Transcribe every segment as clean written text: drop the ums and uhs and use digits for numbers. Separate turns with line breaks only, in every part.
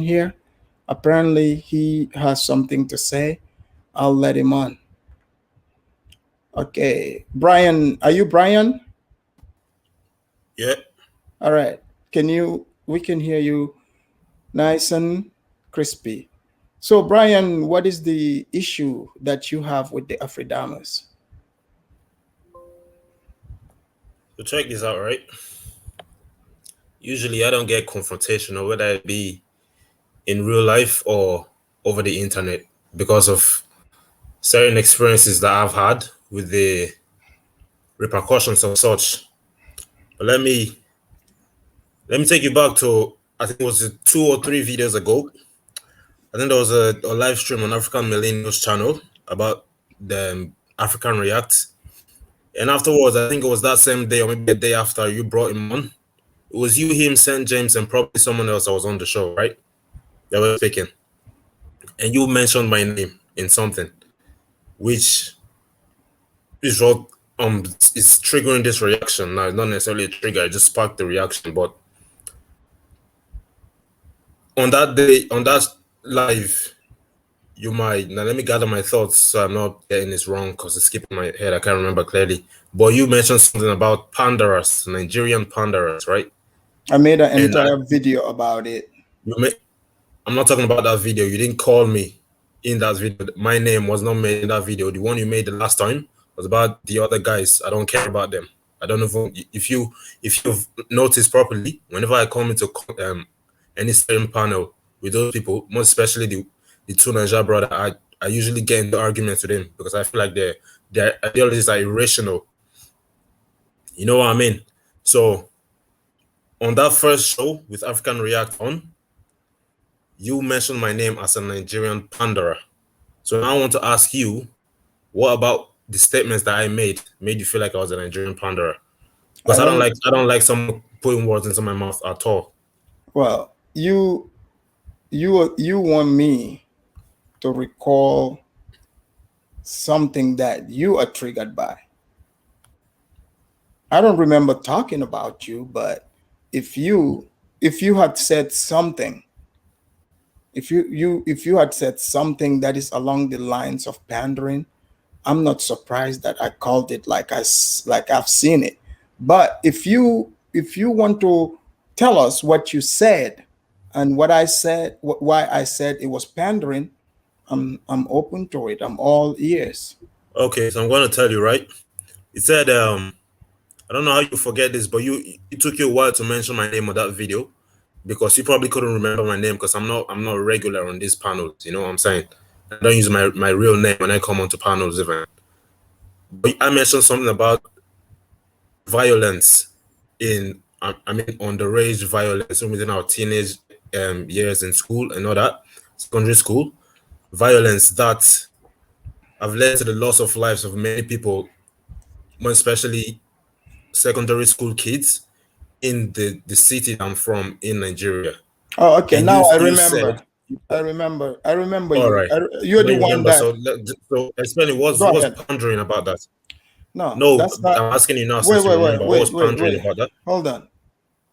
here. Apparently, he has something to say. I'll let him on. Okay, Brian, are you Brian?
Yeah.
All right. We can hear you nice and crispy. So, Brian, what is the issue that you have with the Afridamus?
So check this out, right? Usually I don't get confrontational, whether it be in real life or over the internet, because of certain experiences that I've had with the repercussions of such. But let me take you back to, I think it was 2 or 3 videos ago. I think there was a live stream on African Millennials channel about the African React. And afterwards, I think it was that same day or maybe a day after you brought him on. It was you, him, St. James, and probably someone else that was on the show, right? That was speaking. And you mentioned my name in something, which is what is triggering this reaction. Now, it's not necessarily a trigger, it just sparked the reaction. But on that day, on that live, you might now let me gather my thoughts so I'm not getting this wrong because it's skipping my head. I can't remember clearly. But you mentioned something about pandarus, Nigerian pandarus, right?
I made an
And
entire video about it.
you may, I'm not talking about that video. You didn't call me in that video. My name was not made in that video. The one you made the last time was about the other guys. I don't care about them. I don't know if you've noticed properly. Whenever I come into any certain panel with those people, most especially the two Niger brother, I usually get into arguments with them because I feel like their ideologies are irrational. You know what I mean? So on that first show with African React on, you mentioned my name as a Nigerian panderer. So now I want to ask you, what about the statements that I made you feel like I was a Nigerian panderer?
I
Because
don't.
I don't like someone putting words into my mouth at all.
Well, you want me to recall something that you are triggered by. I don't remember talking about you, but if you if you had said something, if you had said something that is along the lines of pandering, I'm not surprised that I called it like I've seen it. But if you want to tell us what you said and what I said, why I said it was pandering, I'm open to it. I'm all ears.
Okay, so I'm going to tell you, right? It said, I don't know how you forget this, but it took you a while to mention my name on that video because you probably couldn't remember my name because I'm not regular on these panels. You know what I'm saying? I don't use my real name when I come onto panels even. But I mentioned something about violence in I mean underage violence within our teenage years in school and all that, secondary school violence that have led to the loss of lives of many people, more especially secondary school kids in the city I'm from in Nigeria.
Oh, okay.
And
Now I
you
remember.
said,
I remember. I remember
all
you.
right,
You're
when
the
you
one
remember,
that.
so explain it.
Go
What's
ahead.
pondering about that?
No,
No,
that's not.
I'm asking you now
Wait,
since you
wait, wait,
remember. What was
wait, wait,
pondering
wait.
about that?
Hold on.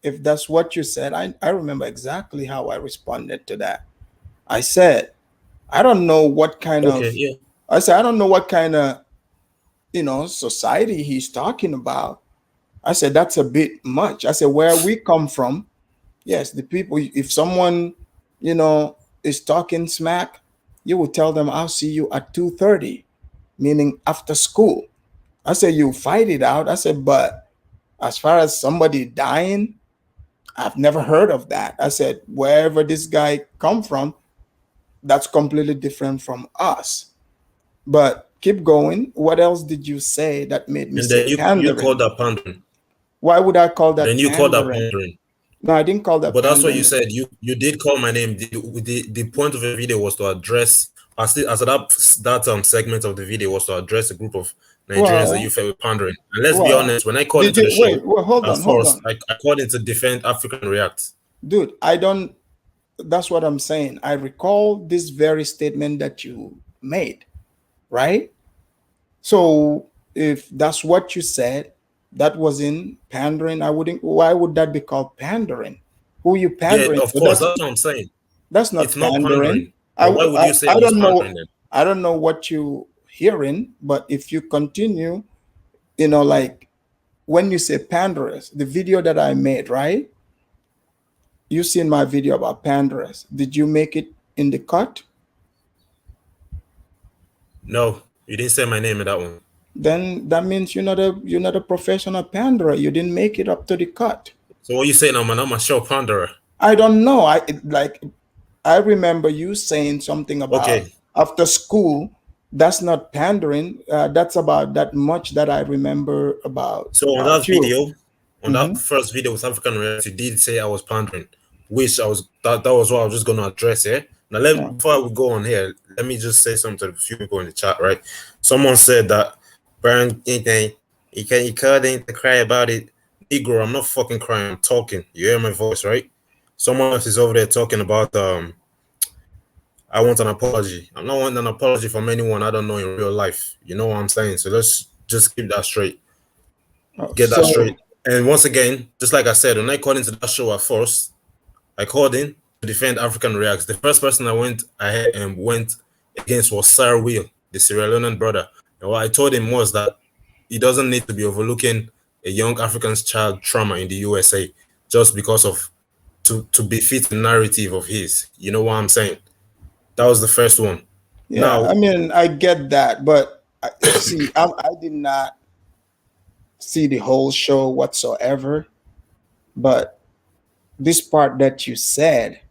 If that's what you said, I remember exactly how I responded to that. I said, I don't know what kind
Okay,
of.
yeah.
I said, I don't know what kind of society he's talking about. I said that's a bit much. I said where we come from, yes, the people. If someone, is talking smack, you will tell them, "I'll see you at 2:30," meaning after school. I said you fight it out. I said, but as far as somebody dying, I've never heard of that. I said wherever this guy come from, that's completely different from us. But keep going. What else did you say that made me
And
say
then you called
pandering?
that pandering.
Why would I call
Then
that
you called that
pandering?
pandering.
No, I didn't call that
But that's what you
pandering.
said. You did call my name. The point of the video was to address as that segment of the video was to address a group of Nigerians that you
Well,
felt were pandering. And let's be
well,
honest, when I called
did
into
you
the
wait?
show,
Well, hold
at
on, hold
first
on,
I called in to defend African React.
dude. I don't. That's what I'm saying. I recall this very statement that you made, right? So if that's what you said, that was in pandering. I wouldn't. Why would that be called pandering? Who you
Yeah,
pandering
of
to?
course,
That's
that's what I'm saying.
That's
It's
not
not
pandering.
pandering. But why would you say I
I
was
don't
pandering
know.
then?
I don't know what you hearing, but if you continue, like when you say panderers, the video that I made, right? You seen my video about panderers. Did you make it in the cut?
No, you didn't say my name in that one.
Then that means you're not a professional panderer. You didn't make it up to the cut.
So what you saying, I'm a show panderer.
I don't know. I remember you saying something about
Okay.
after school. That's not pandering. That's about that much that I remember about
So on
about
that
you.
video, on
Hmm.
that first video with African reality, did say I was pandering, which I was that was what I was just gonna address here. Now
Yeah.
before we go on here, let me just say something to a few people in the chat, right? Someone said that Brian you can't cry about it. Negro, I'm not fucking crying, I'm talking. You hear my voice, right? Someone else is over there talking about I want an apology. I'm not wanting an apology from anyone I don't know in real life. You know what I'm saying? So let's just keep that straight. Get that
So
straight. And once again, just like I said, when I called into that show at first, I called in to defend African Reacts. The first person I went ahead and went against was Sir Will, the Sierra Leonean brother. And what I told him was that he doesn't need to be overlooking a young African's child trauma in the USA just because of to befit the narrative of his. You know what I'm saying? That was the first one.
yeah,
Now,
I mean, I get that, but see, I did not see the whole show whatsoever. But this part that you said,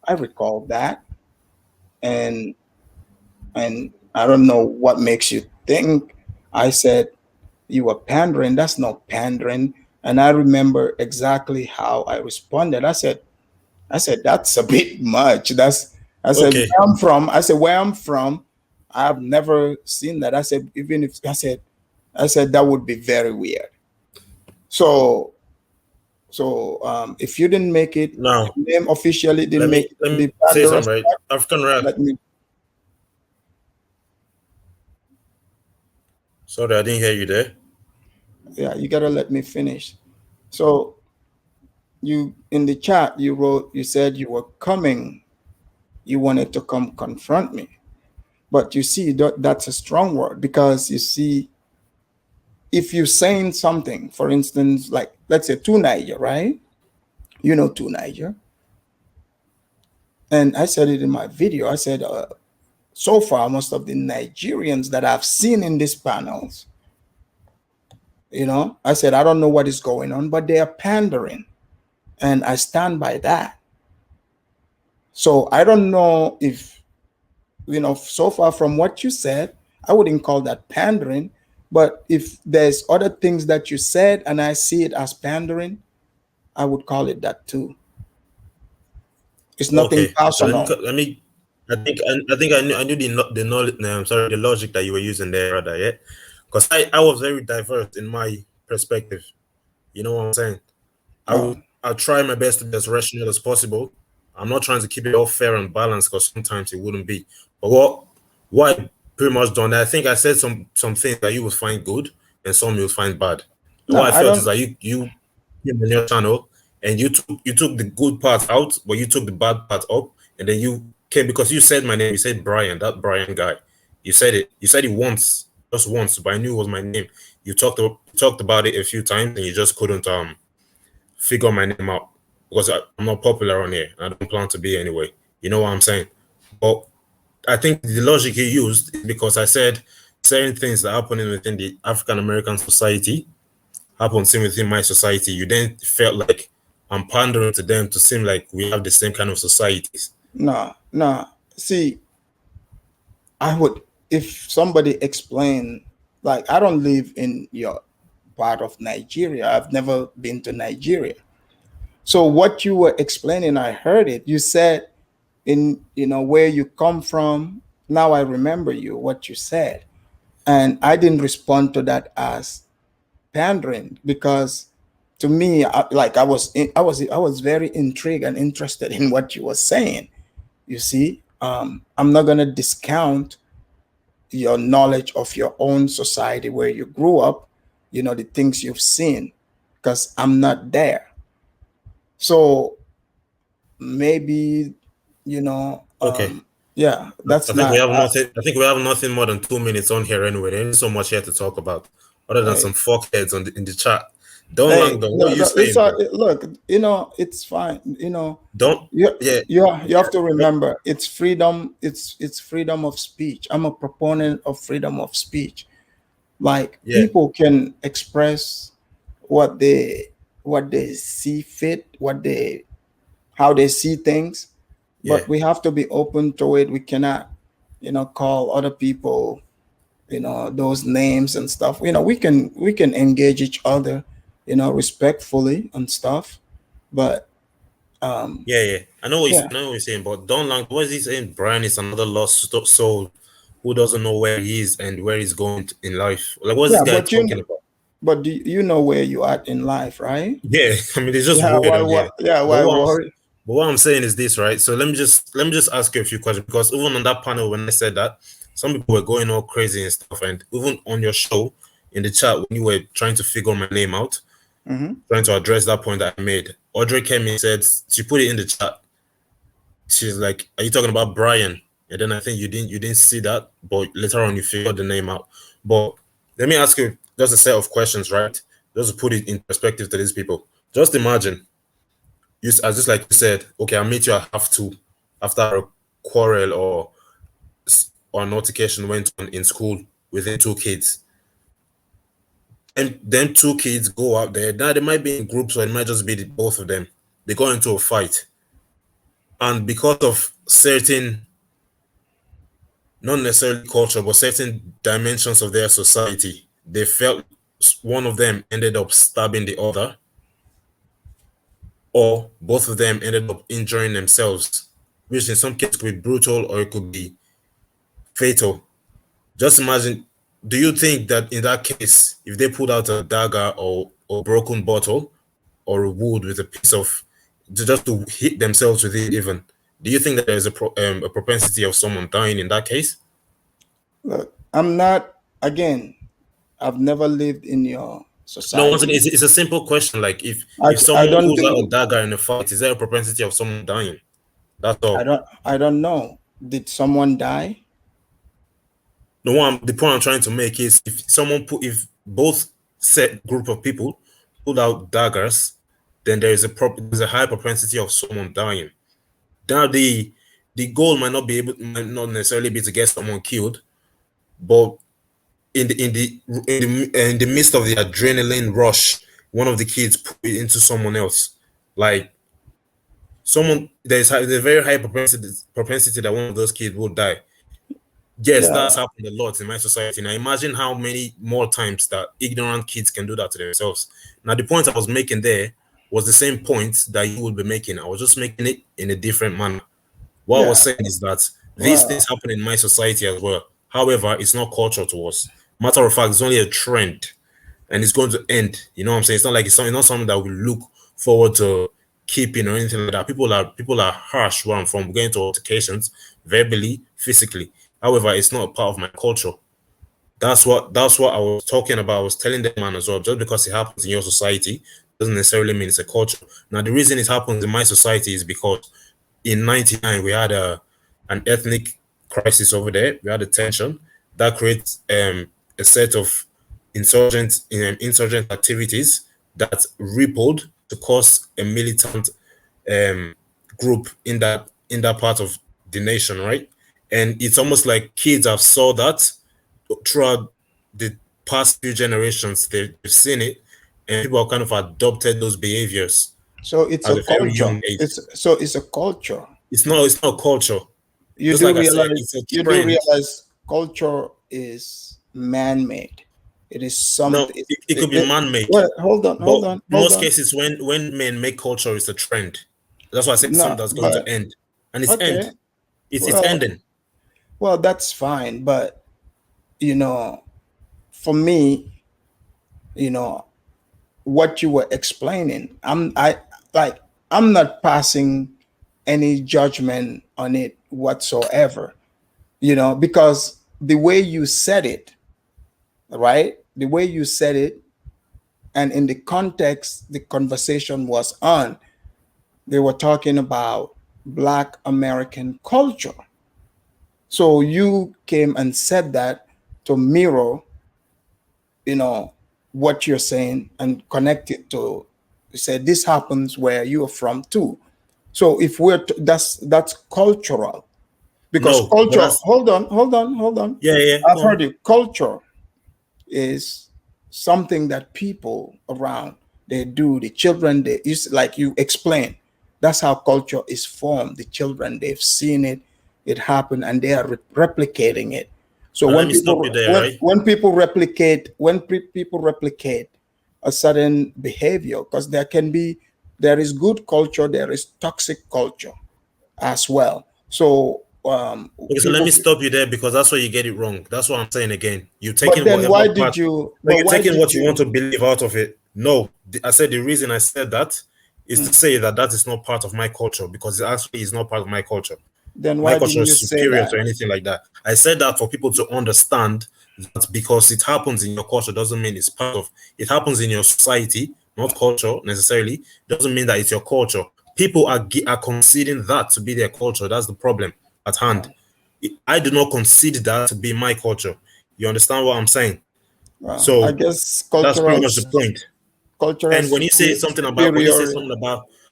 I recall that, and I don't know what makes you think I said you were pandering. That's not pandering. And I remember exactly how I responded. I said that's a bit much. I said
okay,
where I'm from. I said where I'm from. I've never seen that. I said even if I said that would be very weird. So if you didn't make it,
now
your name officially didn't
let
make
me
it
let
to
me
the
say
Pandora's
something, right?
box,
African React.
let me.
Sorry, I didn't hear you there.
Yeah, you gotta let me finish. So you in the chat you wrote you said you were coming. You wanted to come confront me. But you see, that's a strong word because you see, if you're saying something, for instance, like let's say to Niger, right? To Niger. And I said it in my video. I said, so far, most of the Nigerians that I've seen in these panels, I said, I don't know what is going on, but they are pandering. And I stand by that. So I don't know if, so far from what you said, I wouldn't call that pandering. But if there's other things that you said and I see it as pandering, I would call it that too. It's nothing
Okay, so
personal.
let me. I think I knew the knowledge. I'm sorry, the logic that you were using there, rather, yeah, because I was very diverse in my perspective. You know what I'm saying?
Oh,
I'll try my best to be as rational as possible. I'm not trying to keep it all fair and balanced because sometimes it wouldn't be. But what I pretty much done, I think I said some things that you would find good and some you would find bad. And
no,
what I
I
felt is
don't.
that you came on your channel and you took the good part out, but you took the bad part up, and then you came because you said my name. You said Brian, that Brian guy. You said it. You said it once, just once, but I knew it was my name. You talked about it a few times, and you just couldn't figure my name out because I'm not popular on here. I don't plan to be anyway. You know what I'm saying? But I think the logic he used is because I said certain things that are happening within the African American society happens within my society. You then felt like I'm pandering to them to seem like we have the same kind of societies.
No, no. See, I would, if somebody explained, like, I don't live in your part of Nigeria. I've never been to Nigeria. So what you were explaining, I heard it. You said where you come from. Now I remember what you said. And I didn't respond to that as pandering because to me, I was very intrigued and interested in what you were saying. You see, I'm not gonna discount your knowledge of your own society where you grew up, the things you've seen, because I'm not there. So maybe, you know,
Okay.
yeah,
I
that's
think we
not
have nothing. I think we have nothing more than 2 minutes on here anyway. There isn't so much here to talk about, other than some
hey,
fuckheads in the chat. Don't
hey,
Langdon, what
no,
are you
no, it's
saying, bro?
look, you know, it's fine. You know,
Don't.
you
Yeah.
you have to
Yeah.
remember it's freedom. It's freedom of speech. I'm a proponent of freedom of speech. Like
Yeah.
people can express what they what they see fit, what they how they see things,
Yeah.
but we have to be open to it. We cannot, call other people, those names and stuff. We can engage each other, respectfully and stuff. But
Yeah. Yeah.
yeah,
I know what you're saying, but Don Lang, what is he saying? Brian is another lost soul who doesn't know where he is and where he's going in life. Like, what's this
yeah,
guy talking about?
but do you know where you are in life, right?
Yeah, I mean, it's just
Yeah,
weird on here. But
why worry?
what I'm saying is this, right? So let me just ask you a few questions because even on that panel when I said that, some people were going all crazy and stuff, and even on your show in the chat when you were trying to figure my name out,
Hmm.
trying to address that point that I made, Audrey came in and said she put it in the chat. She's like, "Are you talking about Brian?" And then I think you didn't see that, but later on you figured the name out. But let me ask you just a set of questions, right? Just to put it in perspective to these people. Just imagine as just like you said, okay, I meet you at half two after a quarrel or an altercation went on in school within two kids. And then two kids go out there. Now they might be in groups or it might just be both of them. They go into a fight. And because of certain, not necessarily culture, but certain dimensions of their society, they felt one of them ended up stabbing the other, or both of them ended up injuring themselves, which in some cases could be brutal or it could be fatal. Just imagine, do you think that in that case, if they pulled out a dagger or broken bottle or a wood with a piece of, just to hit themselves with it even, do you think that there's a propensity of someone dying in that case?
Look, I'm not. Again, I've never lived in your
No, once again,
society.
it's a simple question. Like
I,
if
I
someone
don't
pulls out a
do.
dagger in a fight, is there a propensity of someone dying? That's all.
I don't know. Did someone die?
The point I'm trying to make is if both set group of people pulled out daggers, then there's a high propensity of someone dying. Now the goal might not necessarily be to get someone killed, but in the midst of the adrenaline rush, one of the kids put it into someone else. Like there's a very high propensity that one of those kids will die. Yes,
Yeah,
that's happened a lot in my society. Now imagine how many more times that ignorant kids can do that to themselves. Now the point I was making there was the same point that you would be making. I was just making it in a different manner. What I was
yeah.
saying is that these things
Well,
happen in my society as well. However, it's not cultural to us. Matter of fact, it's only a trend and it's going to end. You know what I'm saying? It's not like it's not something that we look forward to keeping or anything like that. People are harsh where I'm from, going to altercations, verbally, physically. However, it's not a part of my culture. That's what I was talking about. I was telling them man as well. Just because it happens in your society doesn't necessarily mean it's a culture. Now the reason it happens in my society is because in '99 we had an ethnic crisis over there. We had a tension that creates a set of insurgent activities that rippled to cause a militant um, group in that part of the nation, right? And it's almost like kids have saw that throughout the past few generations. They've seen it, and people have kind of adopted those behaviors
so it's
at
a
a very
culture.
young age.
It's a culture.
It's not a culture.
You
Just
do
like I said,
realize
it's a
you do
trend.
realize culture is man-made. It is
No,
something.
it could be man-made,
Well,
but in
hold
most
on.
cases, when men make culture, it's a trend. That's why I said it's
No,
something that's going to
but
end, and it's
okay.
end. It's
Well,
ending.
that's fine. But you know, for me, you know, what you were explaining, like I'm not passing any judgment on it whatsoever. Because the way you said it, right? The way you said it, and in the context the conversation was on, they were talking about Black American culture. So you came and said that to mirror, you know, what you're saying and connect it to say this happens where you're from too. So if that's cultural because
No, but
culture.
that's
Hold on.
yeah, yeah.
I've
Go
heard
on.
you. Culture is something that people around they do. The children they is like you explain. That's how culture is formed. The children they've seen it, it happen, and they are replicating it. So
Now let me stop you there, right?
when people replicate people replicate a certain behavior, because there is good culture, there is toxic culture as well. So
Okay, so let
people,
me stop you there because that's where you get it wrong. That's what I'm saying again. You're
but
taking
then
whatever
why did
part.
you?
No,
But
you're
why
taking
did
what you want
you?
to believe out of it. No, I said the reason I said that is to
Mm.
say that that is not part of my culture because it actually is not part of my culture.
Then
My
why
culture
didn't
is
you say
superior to
that?
anything like that. I said that for people to understand that because it happens in your culture doesn't mean it's part of it happens in your society, not culture necessarily. Doesn't mean that it's your culture. People are considering that to be their culture. That's the problem at hand.
Well,
I do not consider that to be my culture. You understand what I'm saying?
I
So
guess
that's pretty much the point.
cultural
And when you say something about
superiority.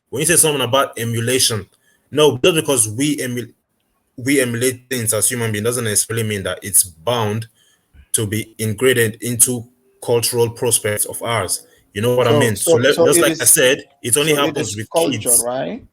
when you say something about emulation, no, just because we emulate things as human beings doesn't necessarily mean that it's bound to be integrated into cultural prospects of ours. You know what I
So
mean? So just like I said, it only
it
happens
is
with
culture,
kids.
right?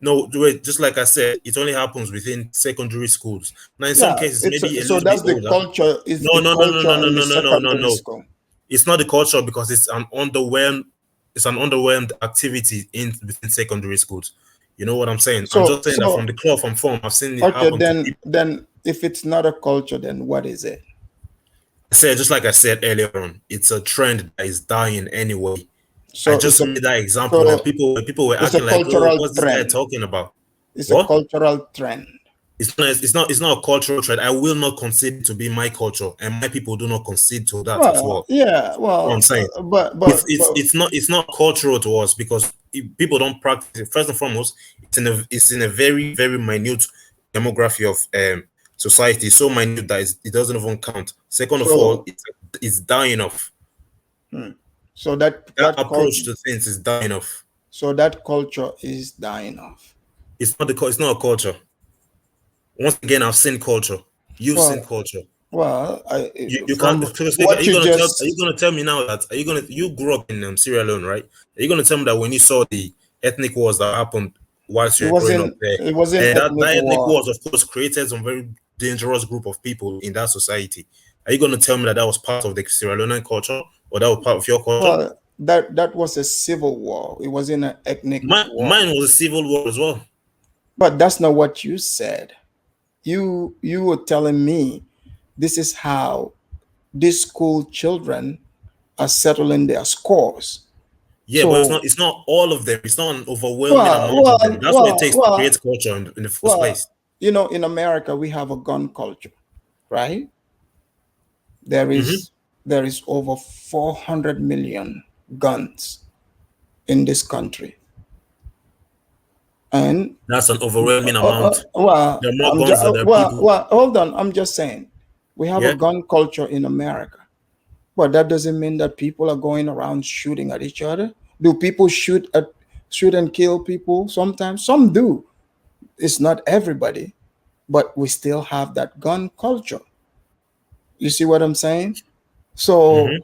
No, wait, just like I said, it only happens within secondary schools. Now, in some
Yeah,
cases, maybe a
so
little bit
that's the
older.
culture. Is
No,
the
no, no, no, no,
culture
no,
in the
no, no, no, no,
secondary
no.
school?
It's not the culture because it's an underwhelmed activity in within secondary schools. You know what I'm saying? I'm
So
just saying that from the cloth and form, I've seen it
okay,
happen to people.
then if it's not a culture, then what is it?
I said, just like I said earlier on, it's a trend that is dying anyway. I
So
just made that example, and
so
people were
it's a
acting like, "Oh,
cultural
what's this guy
trend.
talking about?"
It's a
What?
cultural trend.
It's not a cultural trend. I will not concede it to be my culture, and my people do not concede to that as
Well,
well.
yeah,
What I'm
well,
saying. It's not cultural to us because people don't practice it. First and foremost, it's in a very very minute demography of society, so minute that it doesn't even count. Second of all,
so
it's dying off.
hmm. so that
That approach to things is dying off.
that culture is dying off.
It's not a culture. Once again, I've seen culture. You've seen
Well,
culture.
well,
You can't.
from
Because
what you
are you
just
gonna tell me now that you grew up in Sierra Leone, right? Are you gonna tell me that when you saw the ethnic wars that happened whilst you were growing up there,
it wasn't
and
ethnic
that ethnic
war.
wars, of course, created some very dangerous group of people in that society? Are you gonna tell me that that was part of the Sierra Leonean culture or that was part of your culture?
Well, that was a civil war. It wasn't an ethnic war.
Mine was a civil war as well.
But that's not what you said. You were telling me this is how these school children are settling their scores.
Yeah, but
So,
it's not all of them. It's not an overwhelming amount of them. That's what it takes to create culture in the first
well,
place.
in America we have a gun culture, right? There
Hmm.
is there is over 400 million guns in this country, and
That's an overwhelming amount.
well,
There are more guns than there are people.
hold on. I'm just saying, we have a
Yeah,
gun culture in America, but that doesn't mean that people are going around shooting at each other. Do people shoot and kill people? Sometimes, some do. It's not everybody, but we still have that gun culture. You see what I'm saying? So,
hmm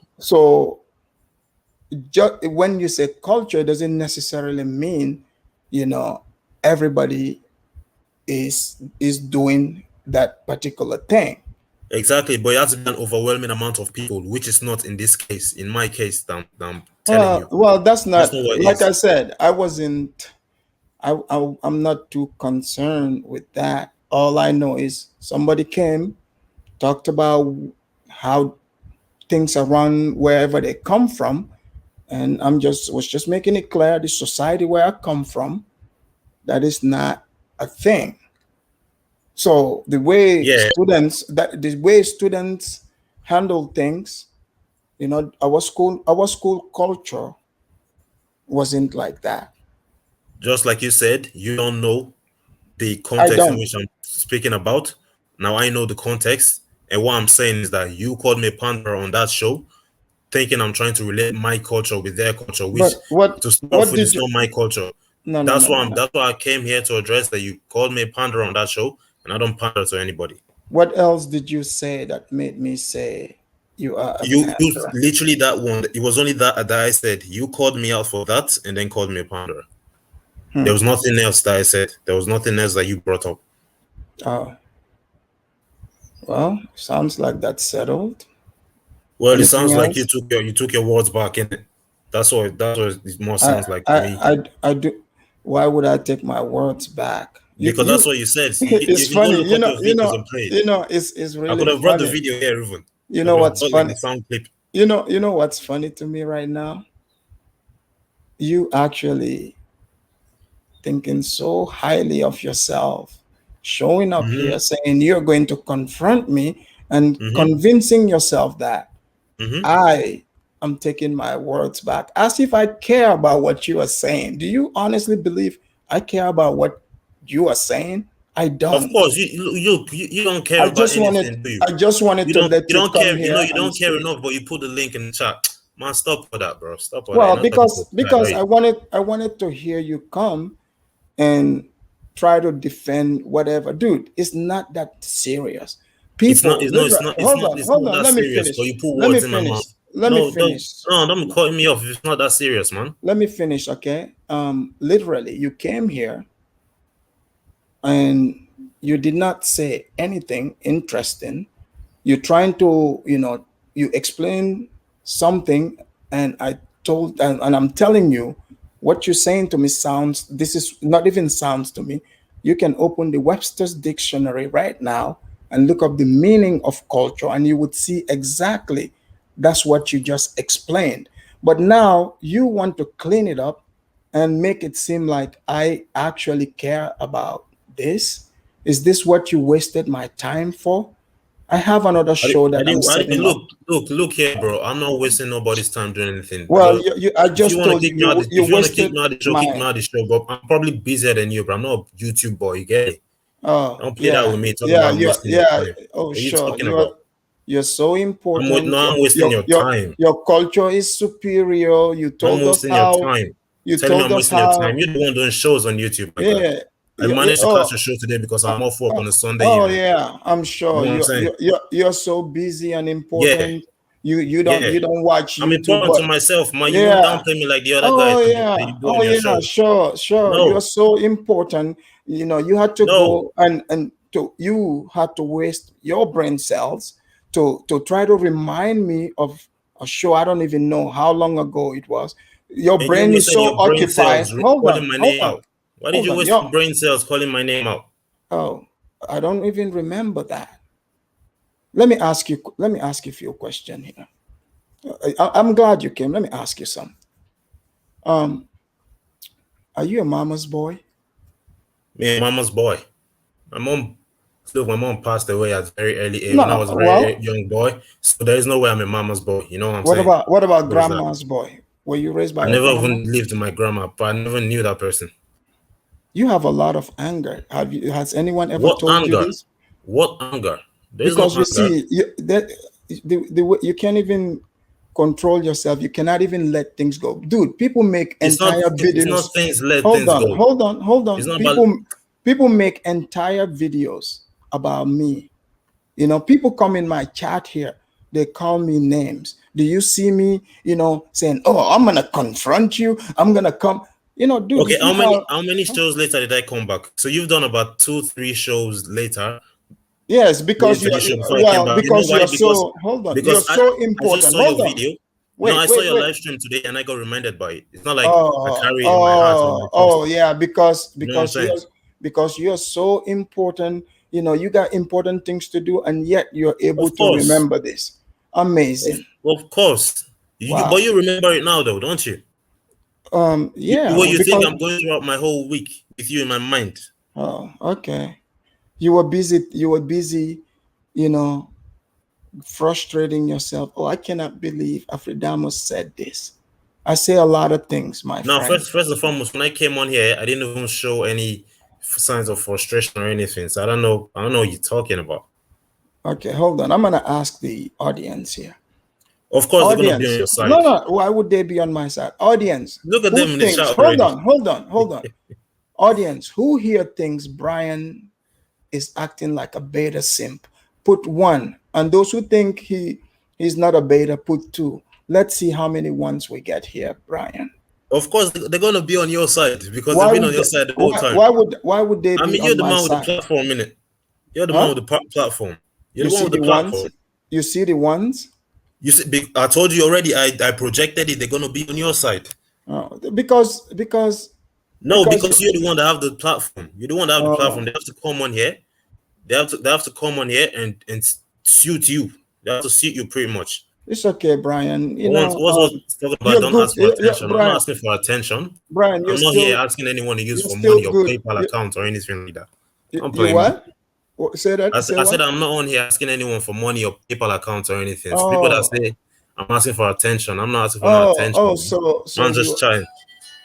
when you say culture, it doesn't necessarily mean, you know, everybody is doing that particular thing.
exactly. But it has to be an overwhelming amount of people, which is not in this case. In my case, that I'm telling you,
Well, that's
that's
not
not what it
like
is.
I said. I wasn't. I'm not too concerned with that. All I know is somebody came, talked about how things are run wherever they come from, and was just making it clear the society where I come from, that is not a thing. So
Yeah,
the way students handle things, our school culture wasn't like that.
just like you said, you don't know. the
I
context in
don't.
which I'm speaking about. Now I know the context, and what I'm saying is that you called me a panderer on that show, thinking I'm trying to relate my culture with their culture, which
But what
to start off
what
with
did
is
you?
not my culture.
No, no, no, no, no.
That's why I came here to address that you called me a panderer on that show, and I don't pander to anybody.
What else did you say that made me say you are a
You
panderer?
literally that one. It was only that I said. You called me out for that, and then called me a panderer. There
Hmm.
was nothing else that I said. There was nothing else that you brought up.
Oh, well, sounds like that's settled.
Well, it
Anything
sounds like
else?
you took your words back in it. That's what it more
I,
sounds like to
I,
me.
I do. Why would I take my words back?
Because that's what you said. You
It's
can go
funny,
look up your videos and play it.
it's
I
really
could have brought the
funny.
video here even.
You
I
know
could have
what's
brought like
funny?
the sound clip.
You know what's funny to me right now? You actually thinking so highly of yourself, showing up
Mm-hmm.
here saying you're going to confront me and
Mm-hmm.
convincing yourself that
Mm-hmm.
I am taking my words back as if I care about what you are saying. Do you honestly believe I care about what you are saying? I
Of
don't.
course, you don't care about anything, do you?
I just wanted to let
You
you
don't
come
care.
here
You
and
don't care
speak.
enough, but you put the link in the chat. Man, stop all that, bro. Stop all that. You're
Well,
not talking to a child, are
because
you?
I wanted to hear you come and try to defend whatever. Dude, it's not that serious. People, literally,
It's
hold
not
on,
that
let me
serious.
finish.
But you put
Let me
words in my
finish.
mouth.
Let me finish.
Don't cut me off. It's not that serious, man.
Let me finish, okay? Literally, you came here and you did not say anything interesting. You're trying to, you explain something, and I told, and I'm telling you, what you're saying to me sounds, this is not even sounds to me. You can open the Webster's dictionary right now and look up the meaning of culture, and you would see exactly that's what you just explained. But now you want to clean it up and make it seem like I actually care about this. Is this what you wasted my time for? I have another show that I'm setting up.
Look here, bro. I'm not wasting nobody's time doing anything.
Well,
But
I
if you
just
want to
told you
kick me out,
you
if you want to kick
wasted
me out of the show, kick me
my.
out of the show. But I'm probably busier than you, but I'm not a YouTube boy. You get it?
Oh
Don't play that
yeah,
with me. Talking
yeah,
about I'm
yeah,
wasting your
yeah.
time.
Oh
What are you
sure,
talking about?
you're so important.
No, I'm wasting your time.
Your culture is superior.
I'm wasting your time.
You
Telling me
told
I'm
us
wasting your time.
how.
You're the one doing shows on YouTube, my guy.
Yeah.
I managed to catch
Oh,
a show today because I'm off work on a Sunday
oh
evening.
yeah, I'm
You
sure
know what I'm saying?
you're so busy and
Yeah,
important.
yeah.
You don't watch
I'm
YouTube,
important to
but
myself, man. You won't
yeah.
downplay me like the other guys that you do on
Oh
your
yeah,
show.
sure, sure. You're
No,
so important. You had to
no.
go and to you had to waste your brain cells to try to remind me of a show I don't even know how long ago it was. Your
And you
brain is
wasted
so
your brain
occupied.
cells calling my
Hold
name
on,
out. Why did
hold
you
on.
waste your brain cells calling my name out?
Oh, I don't even remember that. Let me ask you a few questions here. I'm glad you came. Let me ask you some. Um, are you a mama's boy?
Me, mama's boy. My mom, look, my mom passed away at a very early age when I
No.
was a very
Well,
young boy. So there is no way I'm a mama's boy. You know what I'm
what
saying?
about
What is that?
grandma's boy? Were you raised
I
by a
never
grandma?
even lived with my grandma, but I never knew that person.
You have a lot of anger. Has anyone ever
What
told you
anger?
this?
What anger? There is no
Because you
anger.
see, you can't even control yourself. You cannot even let things go. Dude, people make entire
It's
videos.
not things let things go.
Hold
It's
on.
not about
People make entire videos about me. People come in my chat here. They call me names. Do you see me, saying, "Oh, I'm gonna confront you. I'm gonna come." Dude, you
okay.
see how.
How many shows later did I come back? So you've done about 2, 3 shows later
Yes, because
into
you
the show before I came
well,
back. You know
because
why?
you're so. Hold on. You're
Because
so
I just
important.
saw your
Hold on.
video. No,
Wait,
I saw
wait,
your
wait.
live stream today and I got reminded by it. It's not like I carry it in my heart or in my chest.
Oh, yeah,
You know what I'm saying?
because you're so important. You got important things to do, and yet you're able
Of
to
course.
remember this. Amazing.
Of course. But
Wow.
you remember it now though, don't you?
Yeah,
What you think
because
I'm going throughout my whole week with you in my mind?
oh, okay. You were busy. You were busy. You know, frustrating yourself. Oh, I cannot believe Afridamus said this. I say a lot of things, my
Now,
friend.
first and foremost, when I came on here, I didn't even show any signs of frustration or anything. So I don't know. I don't know what you're talking about.
Okay, hold on. I'm gonna ask the audience here.
Of course, they're gonna be on
Audience,
your
no,
side.
no. Why would they be on my side? Audience,
Look at
who
them in the
thinks?
chat
Hold
already.
on, hold on, hold on. Audience, who here thinks Brian is acting like a beta simp? Put one. And those who think he's not a beta, put two. Let's see how many ones we get here, Brian.
Of course, they're gonna be on your side because they've
Why
been on
would
your
they,
side the whole time.
why would they
I
be
mean, you're
on
the
my
man with the
side?
platform, innit? You're the man
Huh?
with the platform. You're
You
the one
see
with the
the ones?
platform.
You see the ones?
You see, I told you already. I projected it. They're gonna be on your side.
Oh, because
No,
you,
because you're the one that have the platform. You're the one that have the
oh,
platform. They have to come on here. They have to come on here and suit you. They have to suit you pretty much.
it's okay, Brian.
What's talking about?
You're
Don't
good.
ask for attention. I'm not
Brian.
asking for attention.
Brian,
I'm not here asking anyone to use
you're
for
still
money or
good.
PayPal account or anything like that.
You,
Don't
you
play me.
what? Say that. Say
I said
what?
I'm not on here asking anyone for money or PayPal accounts or anything. So people that
Oh,
say I'm asking for attention, I'm not asking for no
oh,
attention.
oh.
Man.
So
I'm just
you,
trying.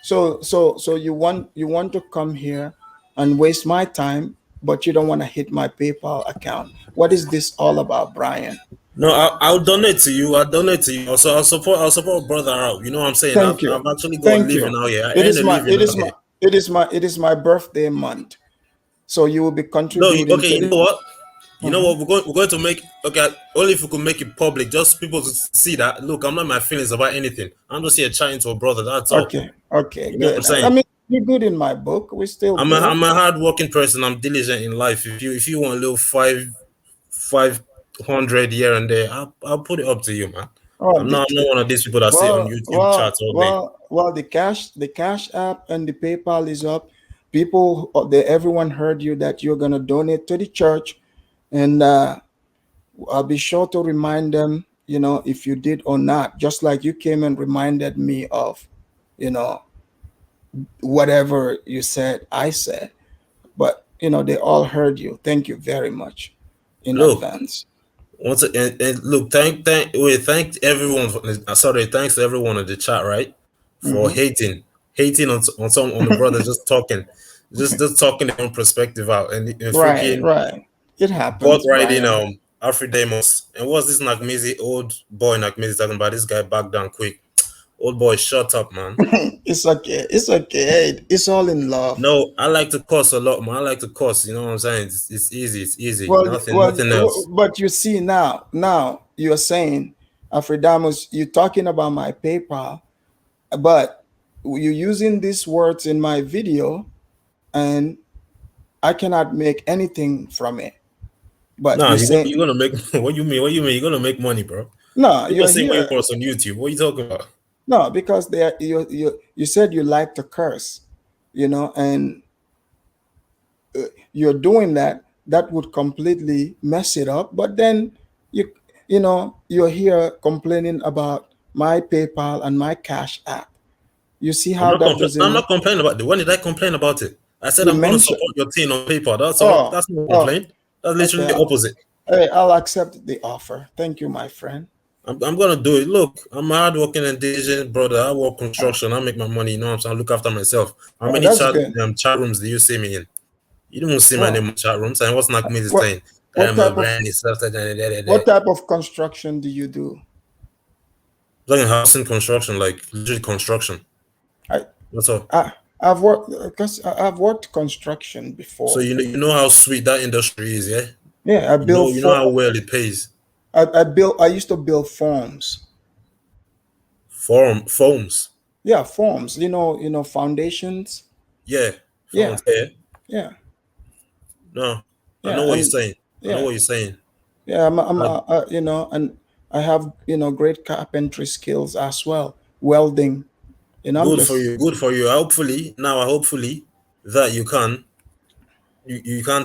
so you want to come here and waste my time, but you don't want to hit my PayPal account. What is this all about, Brian?
No, I'll donate to you. I'll donate to you. Also, I'll support brother out. You know what I'm saying?
Thank
I've
you.
actually got a
Thank
living
you.
out here. I
It
earn
is
a
my
living
it
out
is my
here.
it is my birthday month. So you will be
No,
contributing
okay,
to
you
the
know what? You know
Mhm.
what? We're going to make okay. Only if we could make it public, just people to see that. Look, I'm not in my feelings about anything. I'm just here chatting to a brother. That's all.
Okay, okay,
You know what I'm
good. I
saying?
mean, you're good in my book. We're still
I'm a
good.
I'm a hardworking person. I'm diligent in life. If you want a little 500 here and there, I'll put it up to you, man.
Oh,
I'm not one of these people that sit on YouTube chats all day.
the cash app and the PayPal is up. People, everyone heard you that you're gonna donate to the church, and I'll be sure to remind them. If you did or not. Just like you came and reminded me of, you know, whatever you said, I said. But they all heard you. Thank you very much in
Look,
advance.
once and look, thank everyone. Sorry, thanks to everyone in the chat, right, for
Hmm.
hating on the brother just talking, just talking their own perspective out and
Right,
freaking
right. It
butt
happens,
riding
Brian.
Afridamus. And what's this Nakmizi old boy Nakmizi talking about? This guy back down quick. Old boy, shut up, man.
It's okay. It's okay. It's all in love.
No, I like to cuss a lot, man. I like to cuss. You know what I'm saying? It's easy. It's easy.
Well,
Nothing else.
but you see now you're saying, Afridamus, you're talking about my PayPal, but you're using these words in my video, and I cannot make anything from it. But
Nah,
you're saying
you're gonna make what you mean? What you mean? You're gonna make money, bro.
no,
People
you're
say way
here.
worse on YouTube. What are you talking about?
No, because you said you like to curse, and you're doing that. That would completely mess it up. But then you you're here complaining about my PayPal and my Cash App. You see how that
I'm
doesn't
not complaining about it. When did I complain about it? I said
you
I'm gonna
mentioned.
support your team on paper. That's all.
Oh,
That's no
oh,
complaint. That's literally
okay.
the opposite.
Hey, I'll accept the offer. Thank you, my friend.
I'm gonna do it. Look, I'm a hardworking and diligent brother. I work construction. I make my money. You know what I'm saying? I look after myself. How
Oh,
many
that's good.
chat rooms do you see me in? You don't see my name
Oh,
in chat rooms. And what's not me is
what
saying?
what
I'm a
type of
brand new stuff.
what type of construction do you do?
Like housing construction, like literally construction.
I
That's all.
I've worked construction
So
before.
you know how sweet that industry is, yeah.
Yeah, I
You know
built
you know how
for
well it pays.
I used to build forms.
Foams.
Yeah, forms. Foundations.
Yeah,
Yeah,
phones. Yeah.
yeah,
No, I know
yeah,
what you're
and
saying. I know
yeah,
what you're saying.
yeah. I'm
Uh,
and I have great carpentry skills as well. Welding. I'm
Good for
just
you. Good for you. Hopefully that you can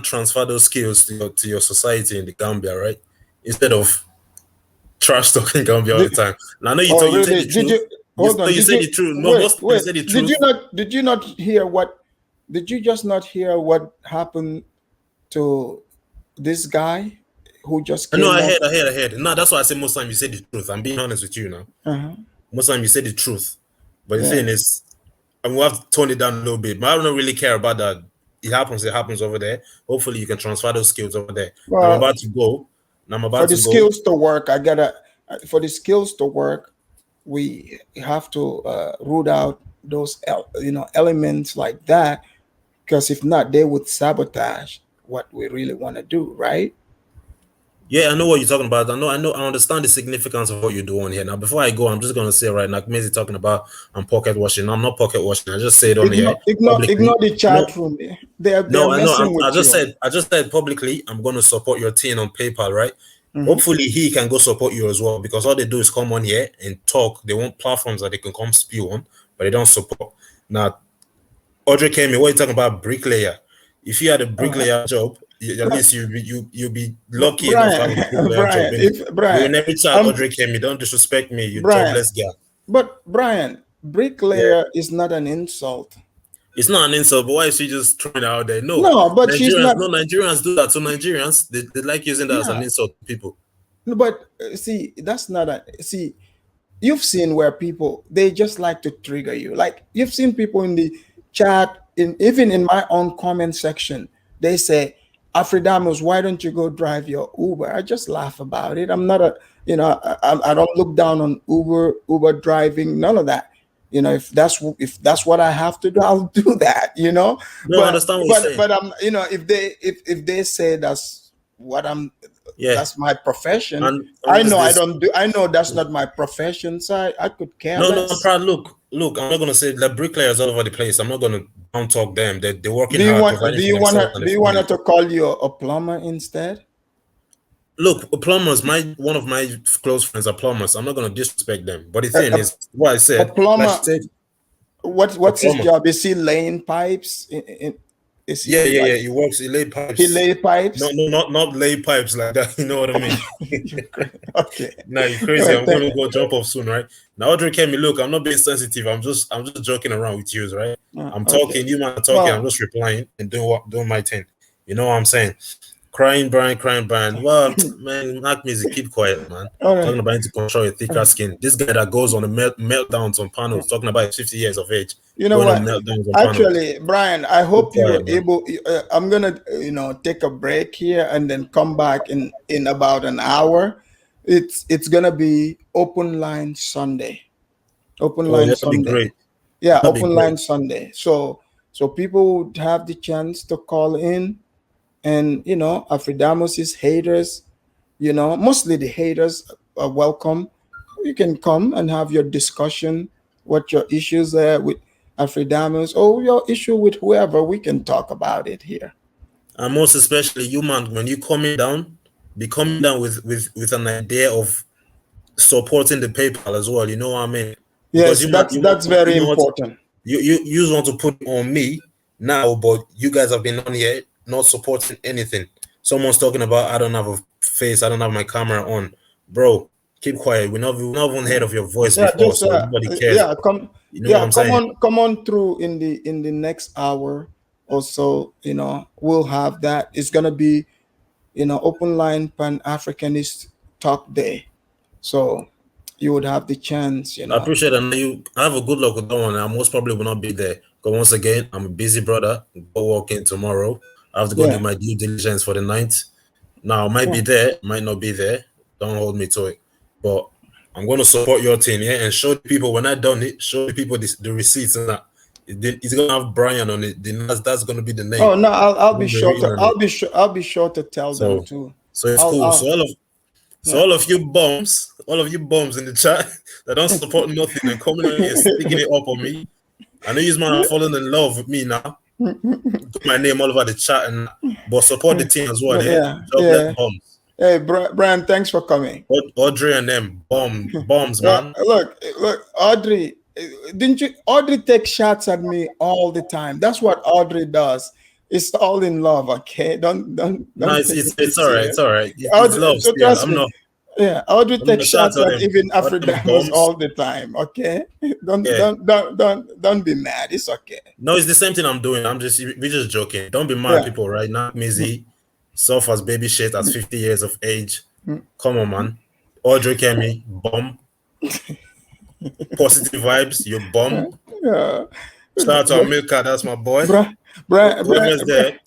transfer those skills to your society in the Gambia, right? Instead of trash talking Gambia all the
did,
time. Now I know
oh
you said
really?
the
Did
truth.
you hold on?
You
Did
said
you
the truth.
wait
Most people
wait?
say the
Did you
truth.
not did you not hear what? Did you just not hear what happened to this guy who just
I know
came off?
I heard. No, that's why I say most time you say the truth. I'm being honest with you now.
Uh-huh.
Most time you say the truth. But the
Yeah.
thing is, I mean, we have to tone it down a little bit. But I don't really care about that. it happens over there. Hopefully, you can transfer those skills over there. Now I'm
Well,
about to go. Now I'm
for
about
the
to go.
skills to work, I gotta for the skills to work, we have to root out those elements like that, because if not, they would sabotage what we really want to do, right?
Yeah, I know what you're talking about. I understand the significance of what you're doing here. Now, before I go, I'm just gonna say right now, Maisie talking about I'm pocket washing. No, I'm not pocket washing. I just say it on here
Ignore
publicly.
the
No,
chat room. They're
no, I know.
messing with you.
I just said publicly, I'm gonna support your team on PayPal, right?
Mhm.
Hopefully, he can go support you as well because all they do is come on here and talk. They want platforms that they can come spew on, but they don't support. Now, Audrey came in. What are you talking about? Bricklayer. If you had a
Uh,
bricklayer job, at
but,
least you'll be lucky enough to have a
Brian,
bricklayer job. And you will
Brian,
never chat
um,
Audrey came in. Don't disrespect me, you
Brian,
jobless girl.
but Brian,
Yeah.
bricklayer is not an insult.
It's not an insult, but why is she just throwing it out there? No,
No, but she's not.
Nigerians do that. So Nigerians, they like using that as an
Yeah,
insult to people.
no, but see, that's not a see. You've seen where people they just like to trigger you. Like you've seen people in the chat, in even in my own comment section, they say, "Afridamus, why don't you go drive your Uber?" I just laugh about it. I'm not a, I don't look down on Uber driving, none of that. If that's what I have to do, I'll do that.
No, I
But
understand what you're
but
saying.
but I'm, if they say what I'm
Yeah,
that's my profession.
and there's this.
I know that's not my profession, so I could care
No, I'm
less.
proud. Look. I'm not gonna say like bricklayers all over the place. I'm not gonna down talk them. They're working
Do you
hard,
want
providing
do
for
you want
themselves
her
and
do
their
you want her
family.
to call you a plumber instead?
Look, plumbers, my one of my close friends are plumbers. I'm not gonna disrespect them. But the
A,
thing
a,
is, what I
a
said, like
plumber,
she said, a
what's his
plumber.
job? Is he laying pipes? Is he
Yeah.
like
He works, he lay
he
pipes.
lay
No,
pipes?
no, not lay pipes like that. You know what I mean?
Okay.
Now you're
All
crazy.
right,
I'm gonna go jump off soon, right? Now Audrey came me, look, I'm not being sensitive. I'm just joking around with you, right? I'm
okay.
talking, you man are talking, I'm
Well,
just replying and doing my thing. You know what I'm saying? Crying, Brian. Well, man, Mac music, keep quiet, man.
all
Talking
right.
about to control your thicker skin. This guy that goes on the meltdowns on panels, talking about his 50 years of age,
You know
going on
what?
meltdowns on panels.
Actually, Brian, I
Keep
hope you were
quiet, man.
able. I'm gonna, take a break here and then come back in about an hour. It's gonna be open line Sunday. Open
Oh,
line
yeah, that'd be
Sunday.
great.
Yeah,
That'd be
open
great.
line Sunday. So people would have the chance to call in, and Afridamus's haters, mostly the haters are welcome. You can come and have your discussion, what your issues are with Afridamus, or your issue with whoever. We can talk about it here.
And most especially you, man, when you coming down, be coming down with an idea of supporting the PayPal as well. You know what I mean? Because
Yes, that's
you
very
know what,
important.
you want to put it on me now, but you guys have been on here not supporting anything. Someone's talking about I don't have a face, I don't have my camera on, bro. Keep quiet. We're not even heard of your voice
Yeah,
before,
just
so nobody cares.
yeah, come
You know what
yeah,
I'm saying?
come on through in the next hour or so. We'll have that. It's gonna be open line Pan Africanist Talk Day. So you would have the chance.
I appreciate that. Now you I have a good luck with that one. I most probably will not be there. Because once again, I'm a busy brother. Go walk in tomorrow. I have to go do
Yeah,
my due diligence for the ninth. Now I might
yeah,
be there, might not be there. Don't hold me to it. But I'm going to support your team, yeah, and show the people when I done it. Show the people the receipts and that. It's gonna have Brian on it. That's gonna be the name.
Oh no, I'll
It's
be
gonna be
sure
written
to
on it.
I'll be sure to tell them
So
too.
so it's
I'll
cool.
I'll
So
yeah.
all of you bums, all of you bums in the chat that don't support nothing and coming on here and sticking it up on me. I know you man are falling in love with me now. Put my name all over the chat and but support the team as well, yeah.
Yeah,
Jobless
yeah.
bums.
Hey, Brian, thanks for coming.
Audrey and them bombs,
Yeah,
man.
look, Audrey, didn't you? Audrey takes shots at me all the time. That's what Audrey does. It's all in love, okay?
No,
Don't take it too
it's all right, it's
serious.
all right. It's
Audrey,
love
so
still.
trust me. Yeah, Audrey
I'm
takes
not shout
shots at even
all them
Afridamus
bombs.
all the time, okay? Don't
Yeah.
don't don't don't don't be mad. It's okay.
No, it's the same thing I'm doing. We're just joking. Don't be mad,
Yeah.
people, right? Not Mizzy. Soft as baby shit at 50 years of age. Come on, man. Audrey Kemi, bomb. Positive vibes, you bomb.
Yeah.
Shout out to America, that's my boy.
bruh, bruh,
Whoever's
bruh.
there,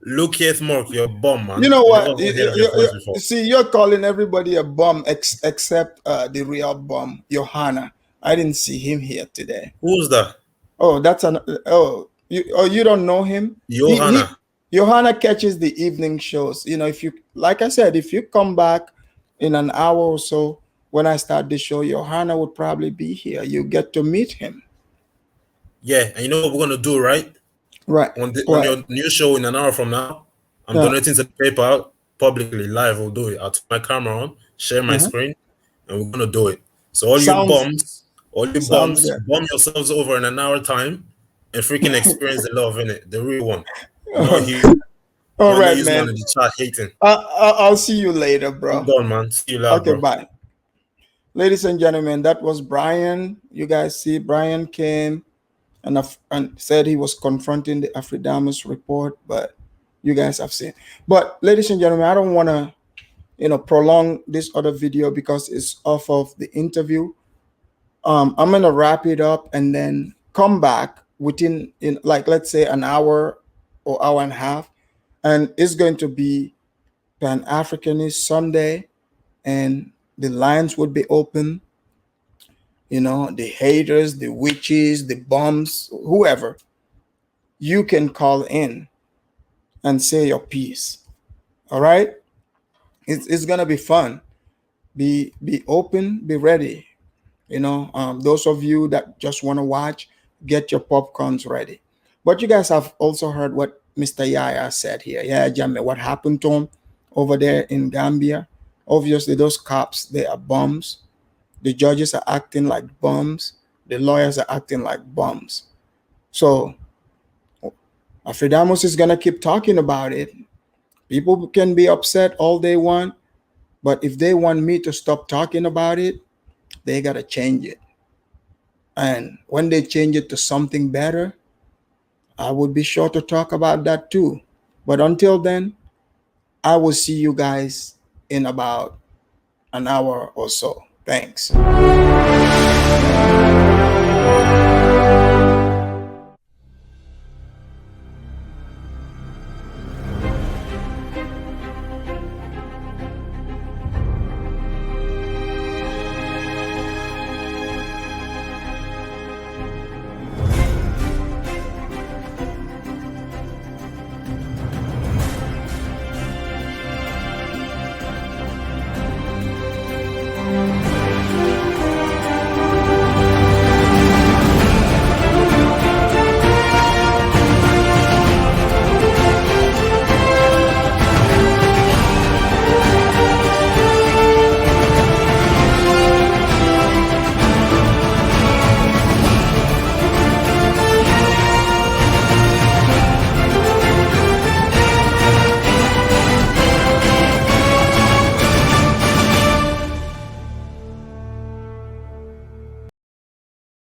look here, Mark, you're a bum,
You
man.
know
I never
what?
heard of your voice before.
See, you're calling everybody a bum except the real bum, Johanna. I didn't see him here today.
Who's that?
Oh, that's an you don't know him? He
Johanna.
Johanna catches the evening shows. You know, if you like I said, if you come back in an hour or so when I start the show, Johanna would probably be here. You get to meet him.
Yeah, and you know what we're gonna do, right?
Right.
On
Right.
your new show in an hour from now, I'm
Yeah.
donating to the PayPal publicly live. We'll do it. I'll turn my camera on, share my
Uh-huh.
screen, and we're gonna do it. So
Sounds
all you
sounds
bums,
good.
bomb yourselves over in an hour time and freaking experience the love in it, the real one. Not here,
All
not
right,
use one
man.
in the chat hating.
I'll see you later,
I'm
bro.
done, man. See you later,
Okay,
bro.
bye. Ladies and gentlemen, that was Brian. You guys see, Brian came and said he was confronting the Afridamus report, but you guys have seen. But ladies and gentlemen, I don't want to, prolong this other video because it's off of the interview. I'm gonna wrap it up and then come back within, in like, let's say an hour or hour and a half, and it's going to be Pan Africanist Sunday, and the lines would be open. The haters, the witches, the bums, whoever, you can call in and say your piece. All right, it's gonna be fun. Be open, be ready. Those of you that just want to watch, get your popcorns ready. But you guys have also heard what Mr. Yaya said here. Yeah, Jamme, what happened to him over there in Gambia? Obviously, those cops, they are bums. The judges are acting like bums. The lawyers are acting like bums. So Afridamus is gonna keep talking about it. People can be upset all they want, but if they want me to stop talking about it, they gotta change it. And when they change it to something better, I would be sure to talk about that too. But until then, I will see you guys in about an hour or so. Thanks.